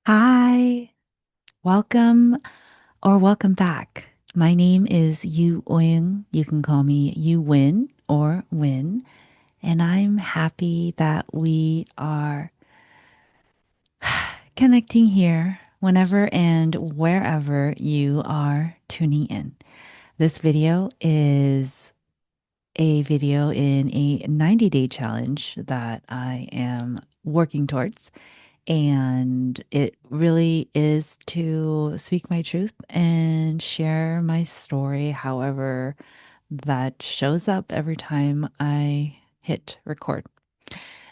Hi, welcome or welcome back. My name is Yu Oyung. You can call me Yu Win or Win, and I'm happy that we are connecting here whenever and wherever you are tuning in. This video is a video in a 90-day challenge that I am working towards. And it really is to speak my truth and share my story, however, that shows up every time I hit record.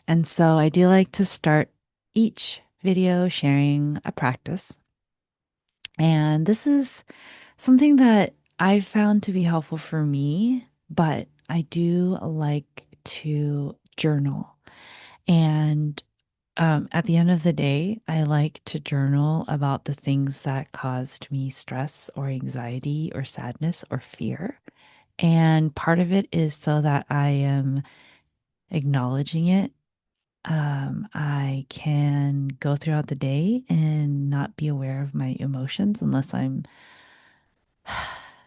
And so I do like to start each video sharing a practice. And this is something that I've found to be helpful for me, but I do like to journal. And at the end of the day, I like to journal about the things that caused me stress or anxiety or sadness or fear. And part of it is so that I am acknowledging it. I can go throughout the day and not be aware of my emotions unless I'm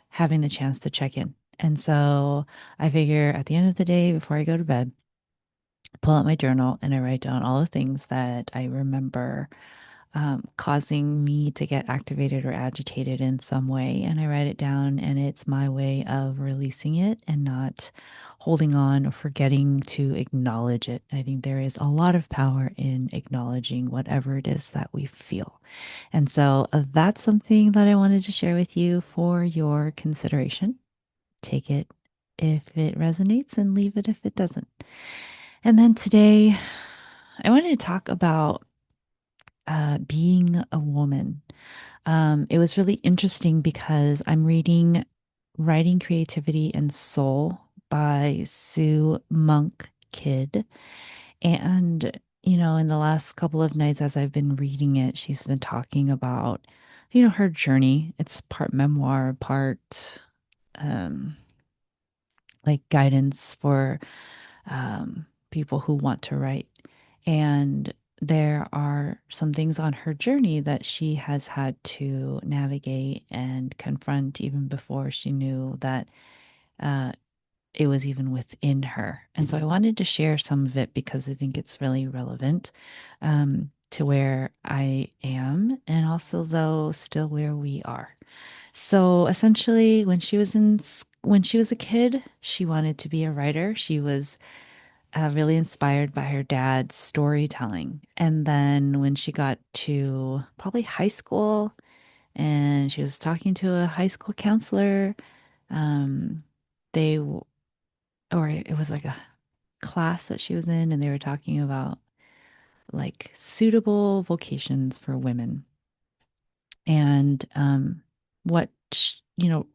having the chance to check in. And so I figure at the end of the day, before I go to bed, pull out my journal and I write down all the things that I remember causing me to get activated or agitated in some way. And I write it down, and it's my way of releasing it and not holding on or forgetting to acknowledge it. I think there is a lot of power in acknowledging whatever it is that we feel. And so that's something that I wanted to share with you for your consideration. Take it if it resonates and leave it if it doesn't. And then today, I wanted to talk about being a woman. It was really interesting because I'm reading Writing Creativity and Soul by Sue Monk Kidd. And, in the last couple of nights as I've been reading it, she's been talking about, her journey. It's part memoir, part um, like guidance for people who want to write. And there are some things on her journey that she has had to navigate and confront even before she knew that uh, it was even within her. And so I wanted to share some of it because I think it's really relevant to where I am and also, though, still where we are. So essentially, when she was a kid, she wanted to be a writer. She was really inspired by her dad's storytelling. And then when she got to probably high school and she was talking to a high school counselor, um, they, or it was like a class that she was in, and they were talking about like suitable vocations for women. And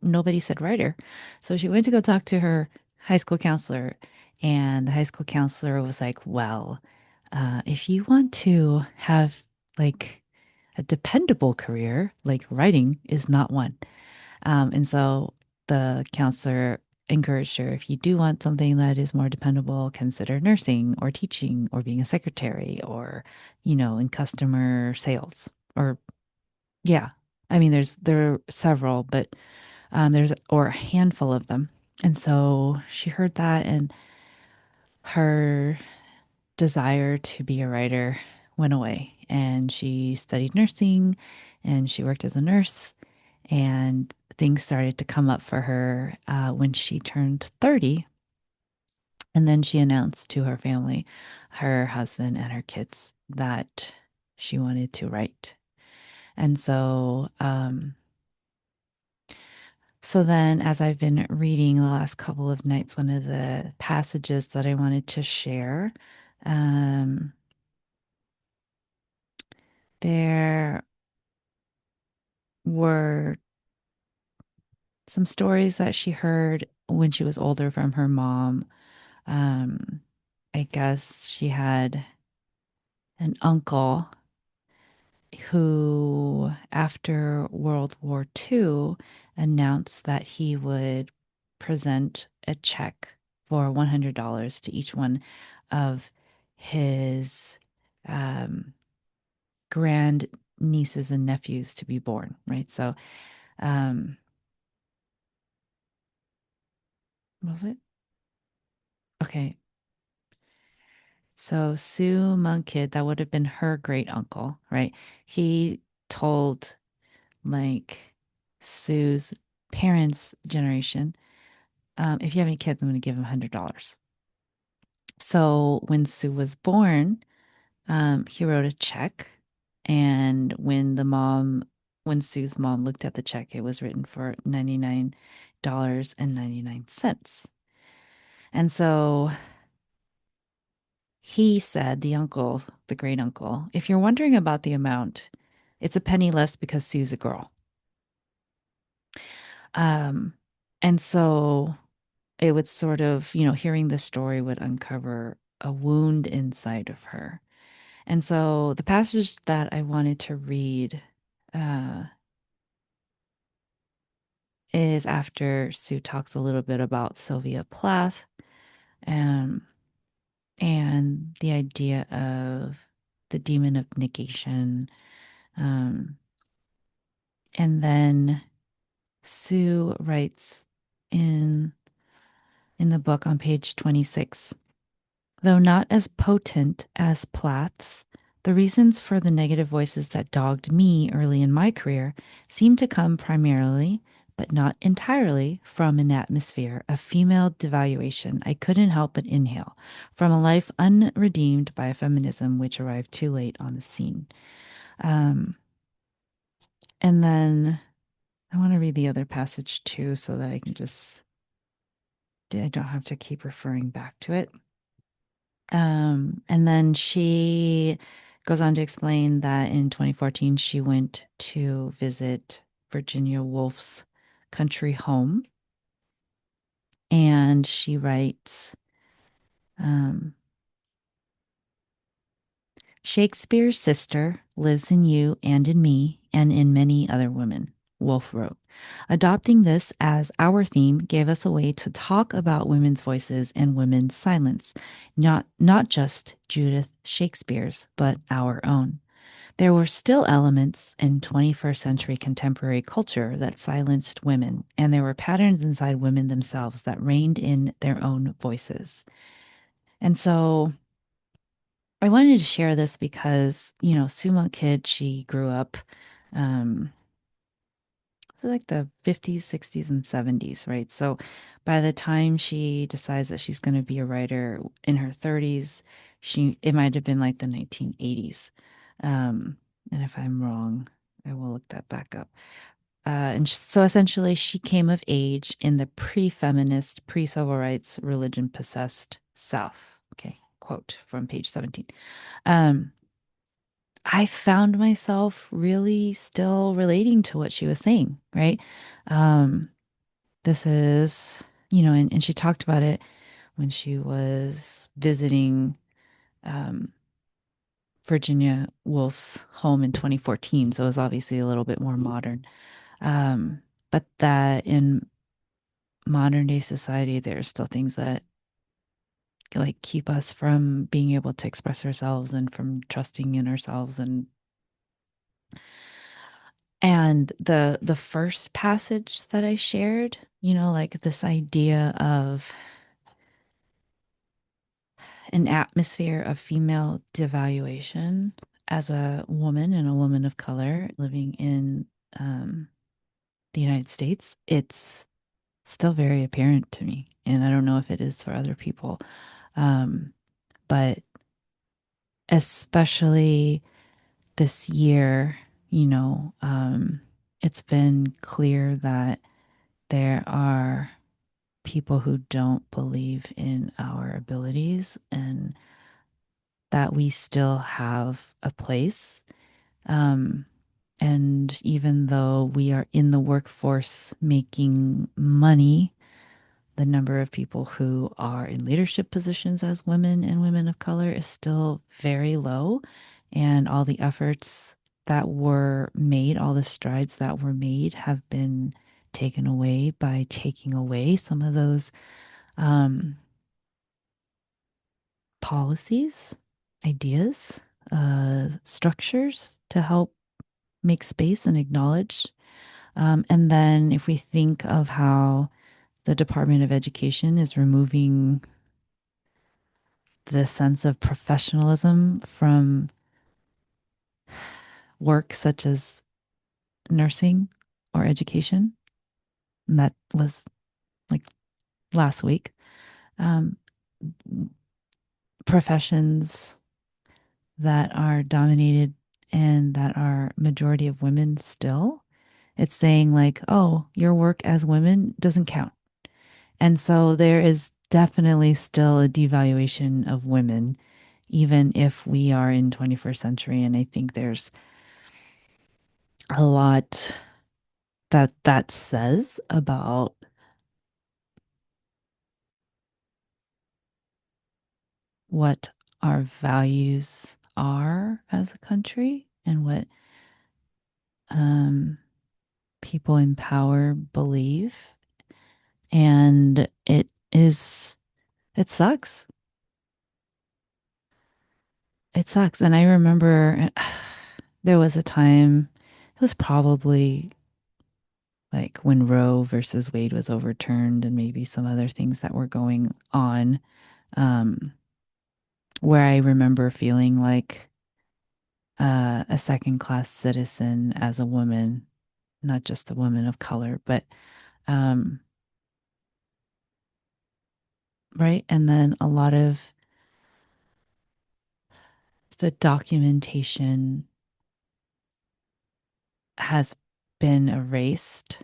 nobody said writer. So she went to go talk to her high school counselor, and the high school counselor was like, well, if you want to have like a dependable career, like writing is not one. And so the counselor encouraged her, if you do want something that is more dependable, consider nursing or teaching or being a secretary or, in customer sales or yeah. I mean, there are several, but there's or a handful of them. And so she heard that, and her desire to be a writer went away. And she studied nursing and she worked as a nurse. And things started to come up for her when she turned 30. And then she announced to her family, her husband, and her kids that she wanted to write. And so then, as I've been reading the last couple of nights, one of the passages that I wanted to share, um, there were some stories that she heard when she was older from her mom. Um, I guess she had an uncle who, after World War II, announced that he would present a check for $100 to each one of his um, grandchildren nieces and nephews to be born, right? So, um, was it? Okay. So Sue Monkid, that would have been her great uncle, right? He told like Sue's parents' generation, if you have any kids, I'm going to give them $100. So when Sue was born, he wrote a check. And when Sue's mom looked at the check, it was written for $99.99. And so he said, the uncle, the great uncle, if you're wondering about the amount, it's a penny less because Sue's a girl. Um, and so it would sort of, hearing this story would uncover a wound inside of her. And so the passage that I wanted to read uh, is after Sue talks a little bit about Sylvia Plath, um, and the idea of the demon of negation. Um, and then Sue writes in in the book on page 26, though not as potent as Plath's, the reasons for the negative voices that dogged me early in my career seem to come primarily, but not entirely, from an atmosphere of female devaluation I couldn't help but inhale, from a life unredeemed by a feminism which arrived too late on the scene. Um, and then I want to read the other passage too so that I don't have to keep referring back to it. And then she goes on to explain that in 2014, she went to visit Virginia Woolf's country home. And she writes, um, Shakespeare's sister lives in you and in me and in many other women, Woolf wrote. Adopting this as our theme gave us a way to talk about women's voices and women's silence, not just Judith Shakespeare's, but our own. There were still elements in 21st century contemporary culture that silenced women, and there were patterns inside women themselves that reined in their own voices. And so I wanted to share this because, Suma Kid, she grew up um so like the 50s, 60s, and 70s, right? So by the time she decides that she's going to be a writer in her 30s, it might have been like the 1980s. And if I'm wrong, I will look that back up. So essentially, she came of age in the pre-feminist, pre-civil rights, religion possessed South. Okay, quote from page 17. Um, I found myself really still relating to what she was saying, right? Um, this is, and she talked about it when she was visiting um, Virginia Woolf's home in 2014. So it was obviously a little bit more modern. But that in modern day society, there are still things that like keep us from being able to express ourselves and from trusting in ourselves and the first passage that I shared, like this idea of an atmosphere of female devaluation as a woman and a woman of color living in um, the United States, it's still very apparent to me. And I don't know if it is for other people. Um, but especially this year, it's been clear that there are people who don't believe in our abilities and that we still have a place. Um, and even though we are in the workforce making money, the number of people who are in leadership positions as women and women of color is still very low. And all the efforts that were made, all the strides that were made, have been taken away by taking away some of those um, policies, ideas, structures to help. make space and acknowledge. And then if we think of how the Department of Education is removing the sense of professionalism from work such as nursing or education, and that was like last week. Um, Professions that are dominated and that are majority of women still, it's saying like, oh, your work as women doesn't count. And so there is definitely still a devaluation of women, even if we are in 21st century. And I think there's a lot that that says about what our values are as a country and what um, people in power believe. And it sucks. It sucks. And I remember there was a time, it was probably like when Roe versus Wade was overturned and maybe some other things that were going on, um, where I remember feeling like a second class citizen as a woman, not just a woman of color, but um, right. And then a lot of the documentation has been erased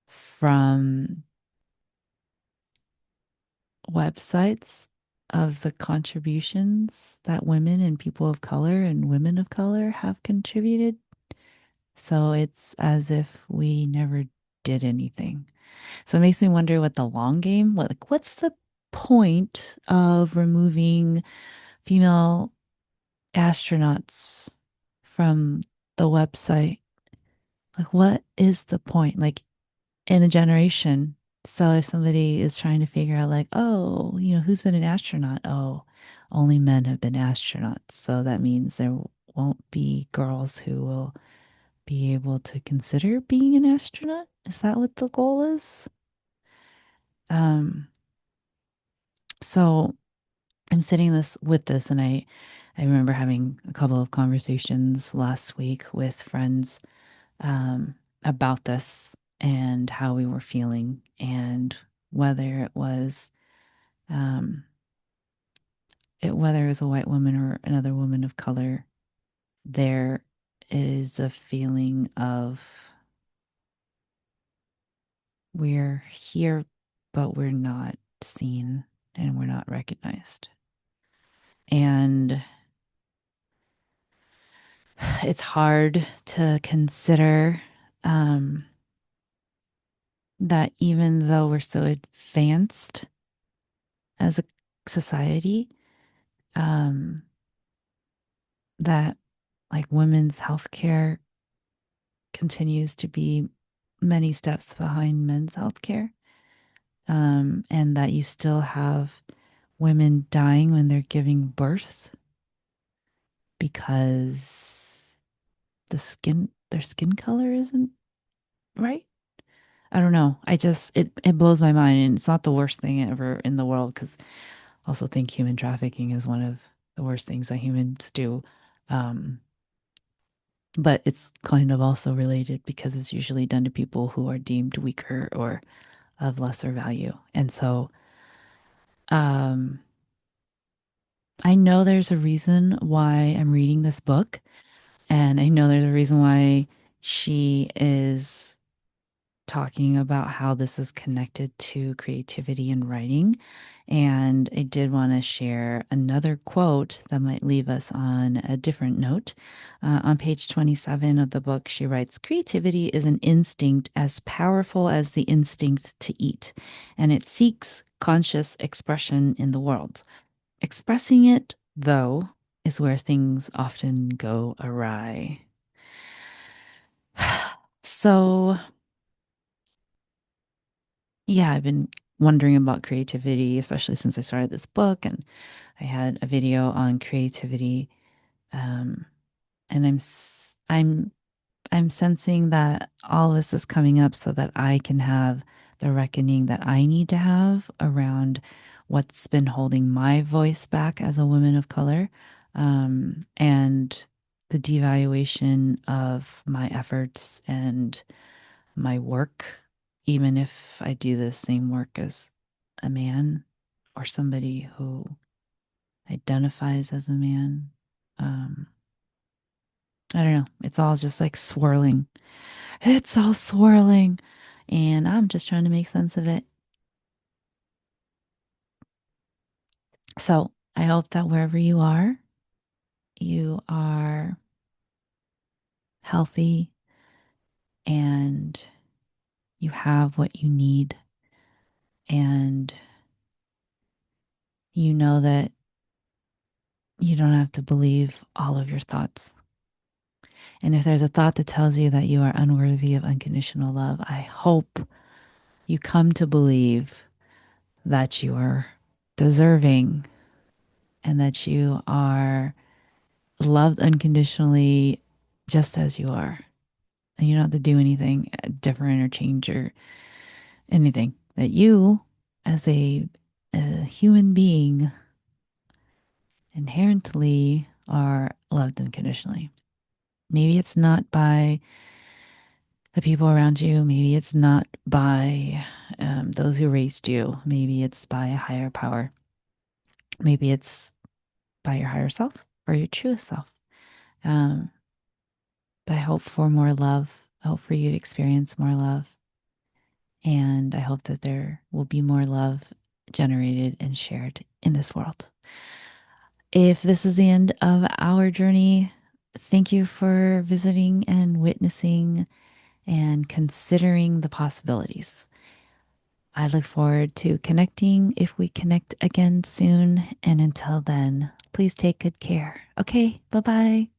from websites of the contributions that women and people of color and women of color have contributed. So it's as if we never did anything. So it makes me wonder what the long game, what's the point of removing female astronauts from the website? Like, what is the point? Like, in a generation. So if somebody is trying to figure out, like, oh, who's been an astronaut? Oh, only men have been astronauts. So that means there won't be girls who will be able to consider being an astronaut. Is that what the goal is? Um, so I'm sitting this with this, and I remember having a couple of conversations last week with friends um, about this and how we were feeling and whether it was um, whether it was a white woman or another woman of color, there is a feeling of we're here, but we're not seen and we're not recognized. And it's hard to consider um, that even though we're so advanced as a society, um, that like women's healthcare continues to be many steps behind men's healthcare, and that you still have women dying when they're giving birth because their skin color isn't right. I don't know. It blows my mind, and it's not the worst thing ever in the world because I also think human trafficking is one of the worst things that humans do. Um, but it's kind of also related because it's usually done to people who are deemed weaker or of lesser value. And so um, I know there's a reason why I'm reading this book, and I know there's a reason why she is talking about how this is connected to creativity and writing. And I did want to share another quote that might leave us on a different note. On page 27 of the book, she writes, creativity is an instinct as powerful as the instinct to eat, and it seeks conscious expression in the world. Expressing it, though, is where things often go awry. So, yeah, I've been wondering about creativity, especially since I started this book, and I had a video on creativity. Um, And I'm sensing that all of this is coming up so that I can have the reckoning that I need to have around what's been holding my voice back as a woman of color, and the devaluation of my efforts and my work, even if I do the same work as a man or somebody who identifies as a man. Um, I don't know. It's all just like swirling. It's all swirling. And I'm just trying to make sense of it. So I hope that wherever you are healthy and you have what you need. And you know that you don't have to believe all of your thoughts. And if there's a thought that tells you that you are unworthy of unconditional love, I hope you come to believe that you are deserving and that you are loved unconditionally just as you are. And you don't have to do anything different or change or anything. That you, as a human being, inherently are loved unconditionally. Maybe it's not by the people around you. Maybe it's not by those who raised you. Maybe it's by a higher power. Maybe it's by your higher self or your truest self. Um, but I hope for more love. I hope for you to experience more love. And I hope that there will be more love generated and shared in this world. If this is the end of our journey, thank you for visiting and witnessing and considering the possibilities. I look forward to connecting if we connect again soon. And until then, please take good care. Okay, bye bye.